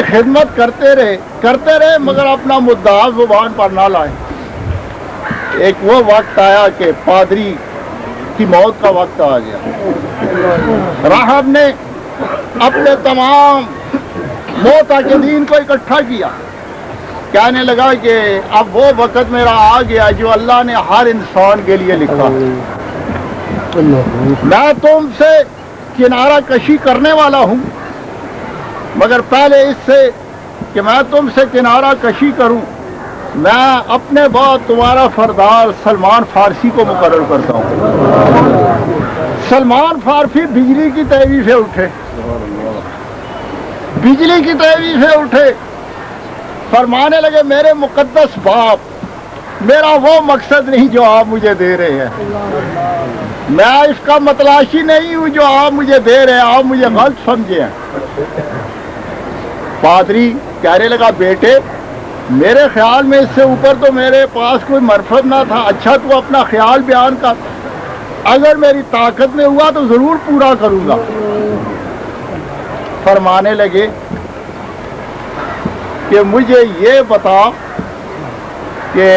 کی خدمت کرتے رہے مگر اپنا مدعا زبان پر نہ لائیں۔ ایک وہ وقت آیا کہ پادری کی موت کا وقت آ گیا۔ راہب نے اپنے تمام معتقدین کو اکٹھا کیا، کہنے لگا کہ اب وہ وقت میرا آ گیا جو اللہ نے ہر انسان کے لیے لکھا۔ میں تم سے کنارہ کشی کرنے والا ہوں، مگر پہلے اس سے کہ میں تم سے کنارہ کشی کروں، میں اپنے بعد تمہارا سردار سلمان فارسی کو مقرر کرتا ہوں۔ سلمان فارسی بجلی کی تیزی سے اٹھے، بجلی کی تیزی سے اٹھے، فرمانے لگے میرے مقدس باپ، میرا وہ مقصد نہیں جو آپ مجھے دے رہے ہیں، میں اس کا متلاشی نہیں ہوں جو آپ مجھے دے رہے ہیں، آپ مجھے غلط سمجھے ہیں۔ پادری کہنے لگا بیٹے میرے خیال میں اس سے اوپر تو میرے پاس کوئی مرفت نہ تھا، اچھا تو اپنا خیال بیان کر، اگر میری طاقت میں ہوا تو ضرور پورا کروں گا۔ فرمانے لگے کہ مجھے یہ بتا کہ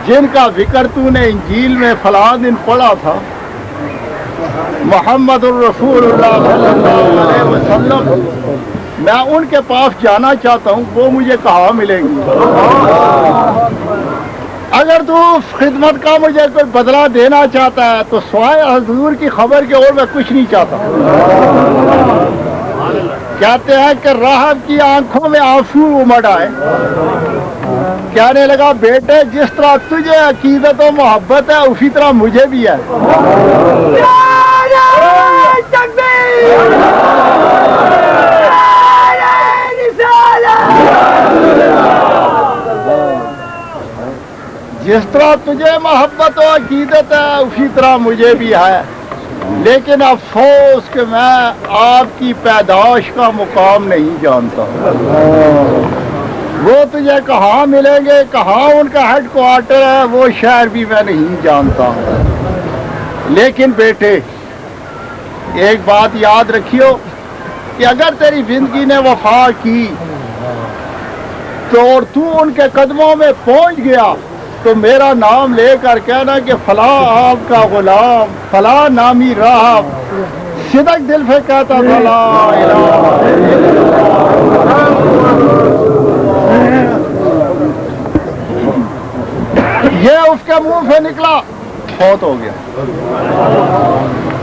جن کا ذکر تو نے انجیل میں فلاں دن پڑھا تھا، محمد الرسول اللہ صلی اللہ علیہ وسلم، میں ان کے پاس جانا چاہتا ہوں، وہ مجھے کہاں ملے گی؟ اگر تو اس خدمت کا مجھے کوئی بدلہ دینا چاہتا ہے تو سوائے حضور کی خبر کے اور میں کچھ نہیں چاہتا۔ کہتے ہیں کہ راہب کی آنکھوں میں آنسو امڑ آئے، کہنے لگا بیٹے جس طرح تجھے عقیدت و محبت ہے اسی طرح مجھے بھی ہے۔ جس طرح تجھے محبت و عقیدت ہے اسی طرح مجھے بھی ہے، لیکن افسوس کہ میں آپ کی پیدائش کا مقام نہیں جانتا، وہ تجھے کہاں ملیں گے، کہاں ان کا ہیڈ کوارٹر ہے، وہ شہر بھی میں نہیں جانتا ہوں۔ لیکن بیٹے ایک بات یاد رکھیو کہ اگر تیری زندگی نے وفا کی تو اور تو ان کے قدموں میں پہنچ گیا تو میرا نام لے کر کہنا کہ فلاں آپ کا غلام، فلاں نامی راہب صدق دل سے کہتا تھا لا الہ الا اللہ، یہ اس کے منہ سے نکلا، فوت ہو گیا۔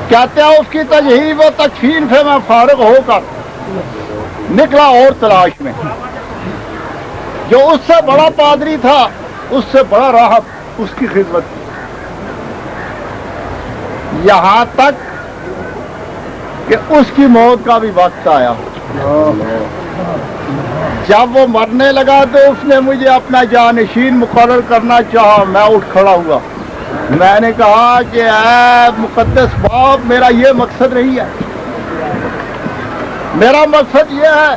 کہتے ہیں اس کی تجہیز و تکفین سے میں فارغ ہو کر نکلا اور تلاش میں، جو اس سے بڑا پادری تھا، اس سے بڑا راہب، اس کی خدمت کی، یہاں تک کہ اس کی موت کا بھی وقت آیا۔ جب وہ مرنے لگا تو اس نے مجھے اپنا جانشین مقرر کرنا چاہا، میں اٹھ کھڑا ہوا، میں نے کہا کہ اے مقدس باپ میرا یہ مقصد نہیں ہے، میرا مقصد یہ ہے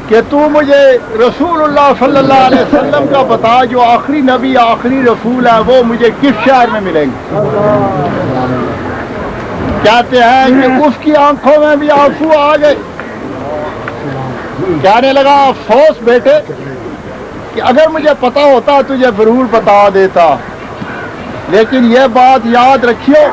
کہ تو مجھے رسول اللہ صلی اللہ علیہ وسلم کا بتا، جو آخری نبی آخری رسول ہے وہ مجھے کس شہر میں ملیں گے؟ کہتے ہیں کہ اس کی آنکھوں میں بھی آنسو آ گئے، کہنے لگا افسوس بیٹے کہ اگر مجھے پتا ہوتا تجھے ضرور بتا دیتا، لیکن یہ بات یاد رکھیو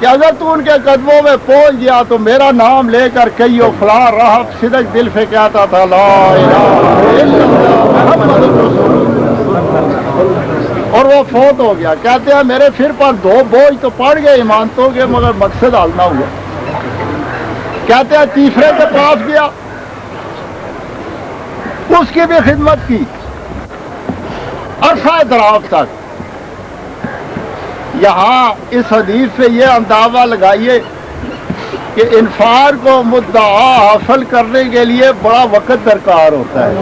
کہ اگر تو ان کے قدموں میں پہنچ گیا تو میرا نام لے کر کہیو فلاں راہب صدق دل سے کہتا تھا لا الہ الا اللہ محمد رسول اللہ، اور وہ فوت ہو گیا۔ کہتے ہیں میرے سر پر دو بوجھ تو پڑ گئے ایمانتوں کے، مگر مقصد حل نہ ہوا۔ کہتے ہیں تیسرے کے پاس گیا، اس کی بھی خدمت کی عرصہ دراز تک۔ یہاں اس حدیث سے یہ اندازہ لگائیے کہ انفار کو مدعا حاصل کرنے کے لیے بڑا وقت درکار ہوتا ہے،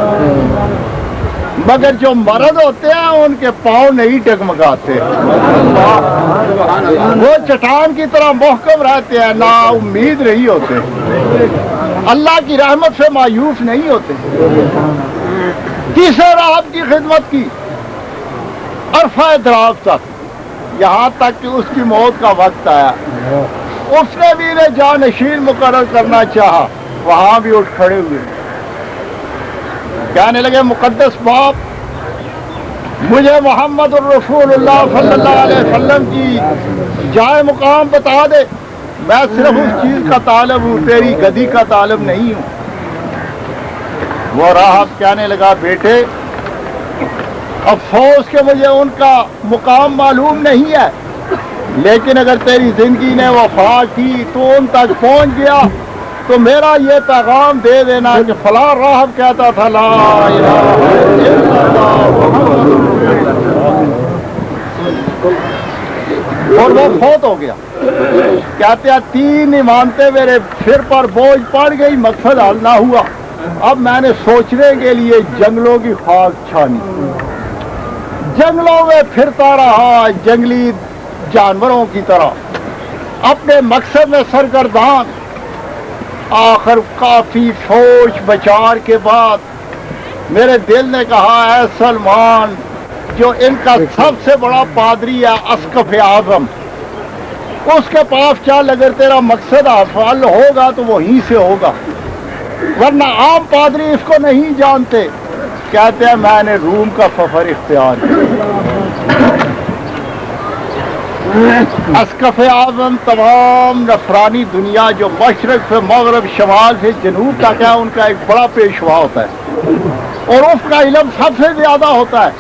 مگر جو مرد ہوتے ہیں ان کے پاؤں نہیں ڈگمگاتے، وہ چٹان کی طرح محکم رہتے ہیں، نا امید نہیں ہوتے، اللہ کی رحمت سے مایوس نہیں ہوتے۔ تیسرے راہب کی خدمت کی عرصہ دراز تک، یہاں تک کہ اس کی موت کا وقت آیا، اس نے بھی انہیں جانشین مقرر کرنا چاہا، وہاں بھی اٹھ کھڑے ہوئے۔ کہنے لگے مقدس باپ مجھے محمد الرسول صلی اللہ علیہ وسلم کی جائے مقام بتا دے، میں صرف اس چیز کا طالب ہوں، تیری گدی کا طالب نہیں ہوں۔ وہ راہب کہنے لگا بیٹے افسوس کہ مجھے ان کا مقام معلوم نہیں ہے، لیکن اگر تیری زندگی نے وفا کی تو ان تک پہنچ گیا تو میرا یہ پیغام دے دینا کہ فلاں راہب کہتا تھا لا الہ الا اللہ محمد رسول اللہ، اور وہ فوت ہو گیا۔ کہتے ہیں 3 ایمانتیں میرے سر پر بوجھ پڑ گئی، مقصد حل نہ ہوا۔ اب میں نے سوچنے کے لیے جنگلوں کی خاک چھانی، جنگلوں میں پھرتا رہا جنگلی جانوروں کی طرح اپنے مقصد میں سرگردان۔ آخر کافی سوچ بچار کے بعد میرے دل نے کہا اے سلمان، جو ان کا سب سے بڑا پادری ہے اسقف اعظم، اس کے پاس چل، اگر تیرا مقصد حل ہوگا تو وہیں سے ہوگا، ورنہ عام پادری اس کو نہیں جانتے۔ کہتے ہیں میں نے روم کا سفر اختیار کیا۔ اسقف اعظم تمام نصرانی دنیا جو مشرق سے مغرب شمال سے جنوب تک ہے ان کا ایک بڑا پیشوا ہوتا ہے، اور اس کا علم سب سے زیادہ ہوتا ہے،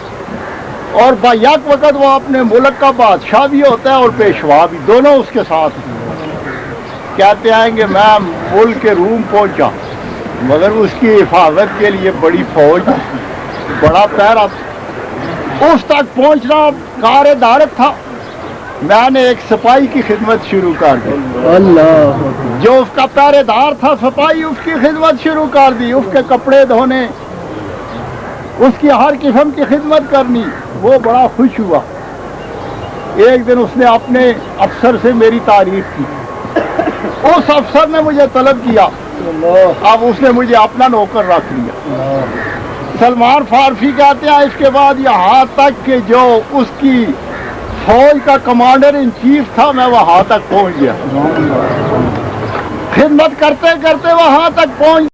اور بیک وقت وہ اپنے ملک کا بادشاہ بھی ہوتا ہے اور پیشوا بھی، دونوں اس کے ساتھ ہیں۔ کہتے ہیں کہ میں ملک کے روم پہنچا، مگر اس کی حفاظت کے لیے بڑی فوج، بڑا پہرا، اس تک پہنچنا کار دارت تھا۔ میں نے ایک سپاہی کی خدمت شروع کر دی، اللہ، جو اس کا پہرے دار تھا سپاہی، اس کی خدمت شروع کر دی، اس کے کپڑے دھونے، اس کی ہر قسم کی خدمت کرنی۔ وہ بڑا خوش ہوا۔ ایک دن اس نے اپنے افسر سے میری تعریف کی، اس افسر نے مجھے طلب کیا، اب اس نے مجھے اپنا نوکر رکھ لیا۔ سلمان فارسی کہتے ہیں اس کے بعد یہاں تک کہ جو اس کی فوج کا کمانڈر ان چیف تھا میں وہاں تک پہنچ گیا، خدمت کرتے کرتے وہاں تک پہنچ